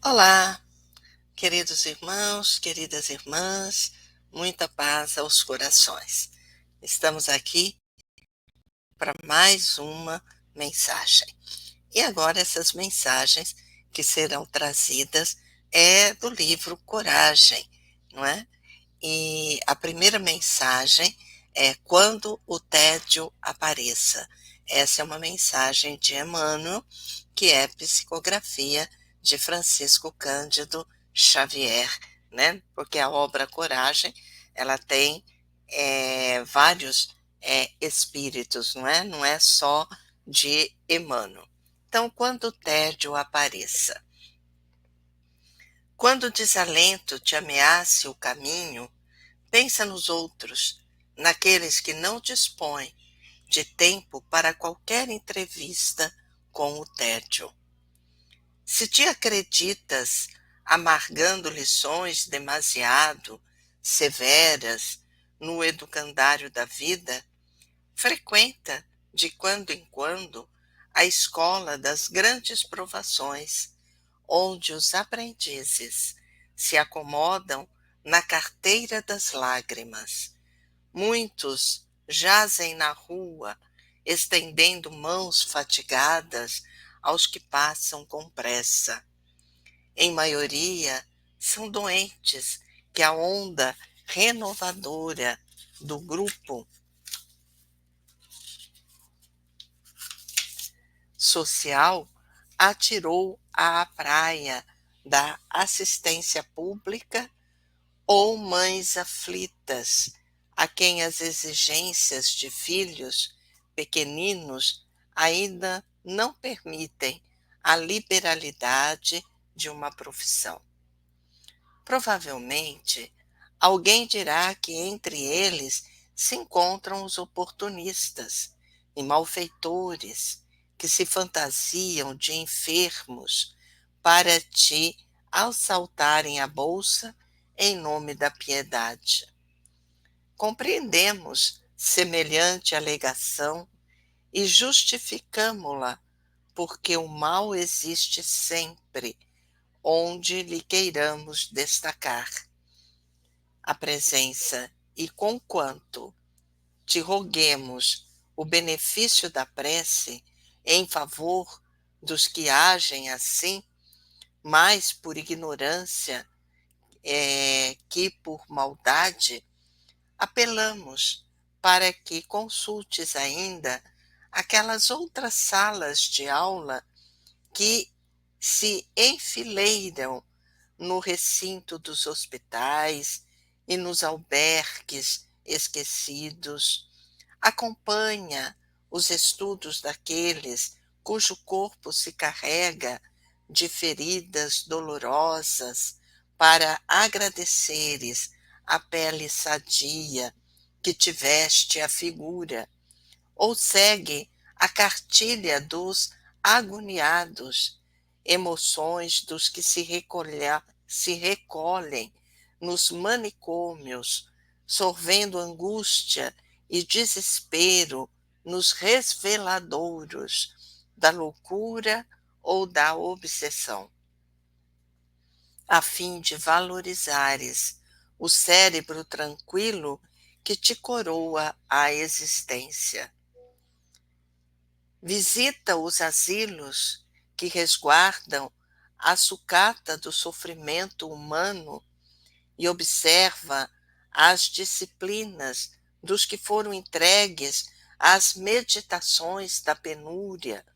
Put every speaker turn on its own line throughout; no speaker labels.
Olá, queridos irmãos, queridas irmãs, muita paz aos corações. Estamos aqui para mais uma mensagem. E agora essas mensagens que serão trazidas é do livro Coragem, não é? E a primeira mensagem é quando o tédio apareça. Essa é uma mensagem de Emmanuel, que é psicografia de Francisco Cândido Xavier, né? Porque a obra Coragem, ela tem vários espíritos, não é? Não é só de Emmanuel. Então, quando o tédio apareça. Quando o desalento te ameace o caminho, pensa nos outros, naqueles que não dispõem de tempo para qualquer entrevista com o tédio. Se te acreditas amargando lições demasiado severas no educandário da vida, frequenta, de quando em quando, a escola das grandes provações, onde os aprendizes se acomodam na carteira das lágrimas. Muitos jazem na rua, estendendo mãos fatigadas aos que passam com pressa. Em maioria, são doentes que a onda renovadora do grupo social atirou à praia da assistência pública ou mães aflitas, a quem as exigências de filhos pequeninos ainda não permitem a liberalidade de uma profissão. Provavelmente, alguém dirá que entre eles se encontram os oportunistas e malfeitores que se fantasiam de enfermos para te assaltarem a bolsa em nome da piedade. Compreendemos semelhante alegação e justificamo-la, porque o mal existe sempre, onde lhe queiramos destacar a presença, e conquanto te roguemos o benefício da prece em favor dos que agem assim, mais por ignorância que por maldade, apelamos para que consultes ainda aquelas outras salas de aula que se enfileiram no recinto dos hospitais e nos albergues esquecidos. Acompanha os estudos daqueles cujo corpo se carrega de feridas dolorosas, para agradeceres a pele sadia que tiveste a figura, ou segue a cartilha dos agoniados, emoções dos que se recolhem nos manicômios, sorvendo angústia e desespero nos resveladouros da loucura ou da obsessão, a fim de valorizares o cérebro tranquilo que te coroa a existência. Visita os asilos que resguardam a sucata do sofrimento humano e observa as disciplinas dos que foram entregues às meditações da penúria,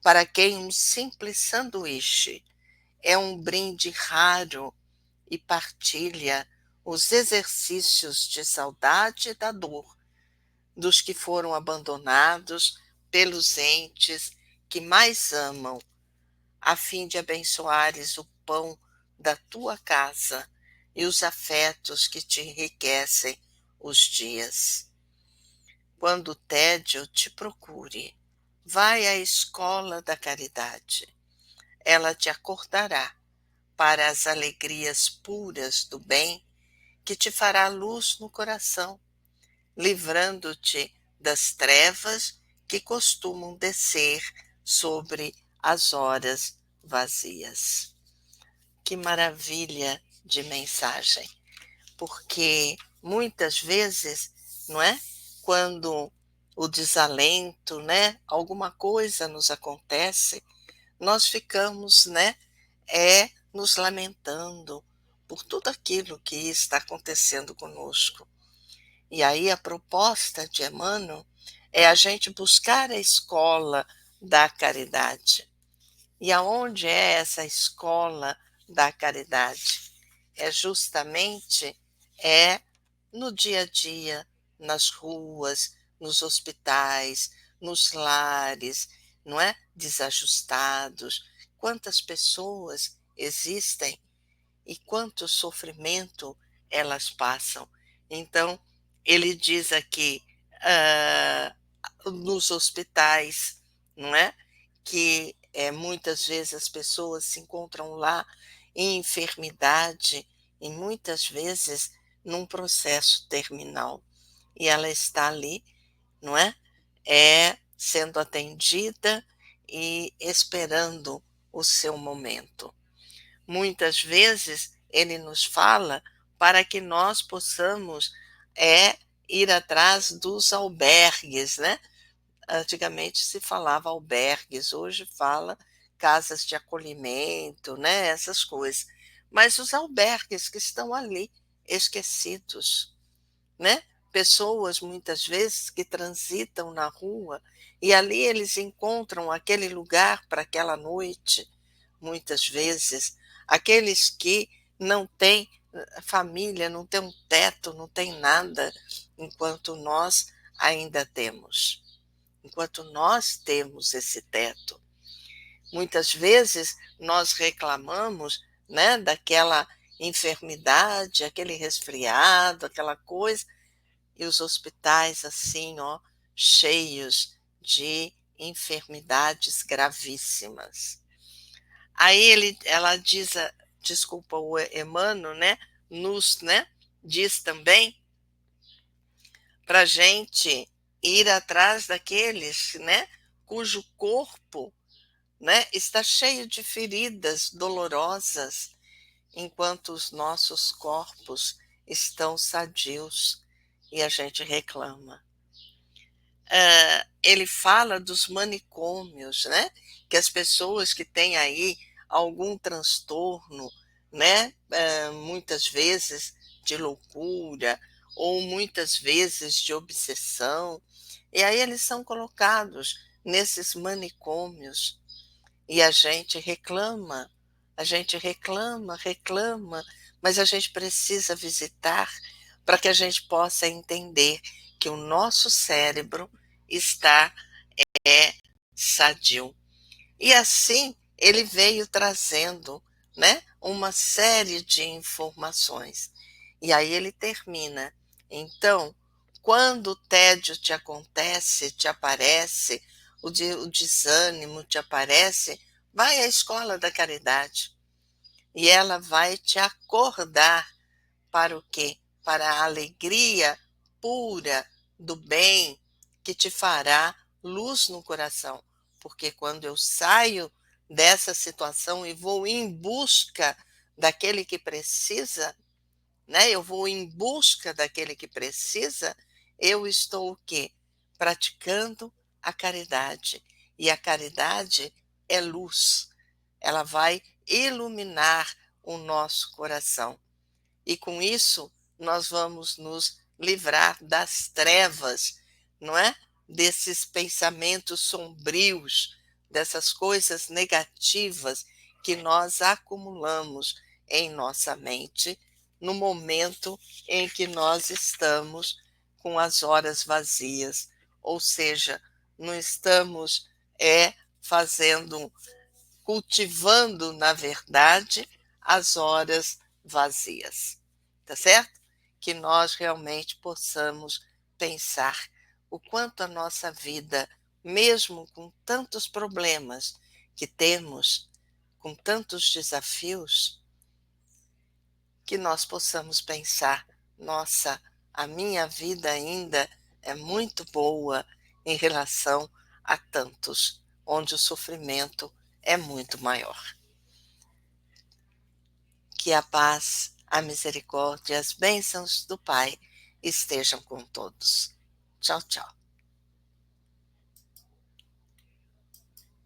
para quem um simples sanduíche é um brinde raro, e partilha os exercícios de saudade e da dor dos que foram abandonados pelos entes que mais amam, a fim de abençoares o pão da tua casa e os afetos que te enriquecem os dias. Quando o tédio te procure, vai à escola da caridade. Ela te acordará para as alegrias puras do bem, que te fará luz no coração, livrando-te das trevas que costumam descer sobre as horas vazias. Que maravilha de mensagem, porque muitas vezes, não é? Quando o desalento, né, alguma coisa nos acontece, nós ficamos, né, nos lamentando por tudo aquilo que está acontecendo conosco. E aí a proposta de Emmanuel é a gente buscar a escola da caridade. E aonde é essa escola da caridade? É justamente no dia a dia, nas ruas, nos hospitais, nos lares, não é? Desajustados. Quantas pessoas existem e quanto sofrimento elas passam. Então, ele diz aqui, nos hospitais, não é? Que muitas vezes as pessoas se encontram lá em enfermidade e muitas vezes num processo terminal. E ela está ali, não é? Sendo atendida e esperando o seu momento. Muitas vezes ele nos fala para que nós possamos ir atrás dos albergues, né? Antigamente se falava albergues, hoje fala casas de acolhimento, né? Essas coisas. Mas os albergues que estão ali esquecidos, né? Pessoas muitas vezes que transitam na rua e ali eles encontram aquele lugar para aquela noite, muitas vezes, aqueles que não têm família, não têm um teto, não têm nada, enquanto nós ainda temos. Enquanto nós temos esse teto. Muitas vezes nós reclamamos, né, daquela enfermidade, aquele resfriado, aquela coisa, e os hospitais assim, ó, cheios de enfermidades gravíssimas. Aí ela diz, desculpa, o Emmanuel, né, diz também para a gente ir atrás daqueles, né, cujo corpo, né, está cheio de feridas dolorosas, enquanto os nossos corpos estão sadios e a gente reclama. Ele fala dos manicômios, né? Que as pessoas que têm aí algum transtorno, né? Muitas vezes de loucura ou muitas vezes de obsessão, e aí eles são colocados nesses manicômios e a gente reclama, reclama, mas a gente precisa visitar para que a gente possa entender que o nosso cérebro está sadio. E assim ele veio trazendo, né, uma série de informações. E aí ele termina. Então, quando o tédio te acontece, te aparece, o desânimo te aparece, vai à escola da caridade. E ela vai te acordar para o quê? Para a alegria pura do bem que te fará luz no coração. Porque quando eu saio dessa situação e vou em busca daquele que precisa, né? Eu vou em busca daquele que precisa, eu estou o quê? Praticando a caridade. E a caridade é luz. Ela vai iluminar o nosso coração. E com isso, nós vamos nos livrar das trevas, não é? Desses pensamentos sombrios, dessas coisas negativas que nós acumulamos em nossa mente no momento em que nós estamos com as horas vazias, ou seja, não estamos fazendo, cultivando, na verdade, as horas vazias, tá certo? Que nós realmente possamos pensar o quanto a nossa vida, mesmo com tantos problemas que temos, com tantos desafios, que nós possamos pensar, nossa, a minha vida ainda é muito boa em relação a tantos, onde o sofrimento é muito maior. Que a paz, a misericórdia e as bênçãos do Pai estejam com todos. Tchau, tchau.